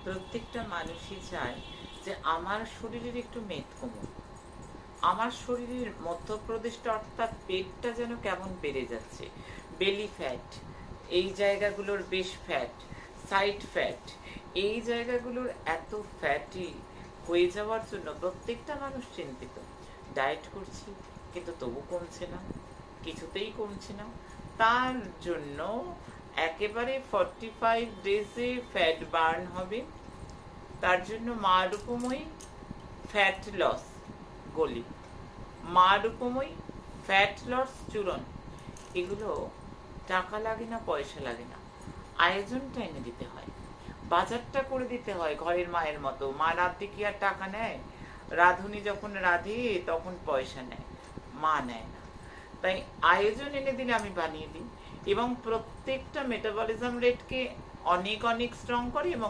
প্রত্যেকটা মানুষই চায় যে আমার শরীরের একটু মেদ কমুক, আমার শরীরের মধ্যপ্রদেশটা অর্থাৎ পেটটা যেন কেমন বেড়ে যাচ্ছে, বেলি ফ্যাট, এই জায়গাগুলোর বেশ ফ্যাট, সাইড ফ্যাট, এই জায়গাগুলোর এত ফ্যাটি হয়ে যাওয়ার জন্য প্রত্যেকটা মানুষ চিন্তিত। ডায়েট করছি কিন্তু তবু কমছে না, কিছুতেই কমছে না। তার জন্য একেবারে 45 ডেজে ফ্যাট বার্ন হবে। তার জন্য মা রূপময়ী ফ্যাট লস গলি, মা রূপময়ী ফ্যাট লস চূরণ, এগুলো টাকা লাগে না, পয়সা লাগে না, আয়োজনটা এনে দিতে হয়, বাজারটা করে দিতে হয় ঘরের মায়ের মতো। মা রাঁধতে কি আর টাকা নেয়? রাঁধুনি যখন রাঁধে তখন পয়সা নেয়, মা নেয় না। তাই আয়োজন এনে দিলে আমি বানিয়ে দিই এবং প্রত্যেকটা মেটাবলিজম রেটকে অনেক অনেক স্ট্রং করে এবং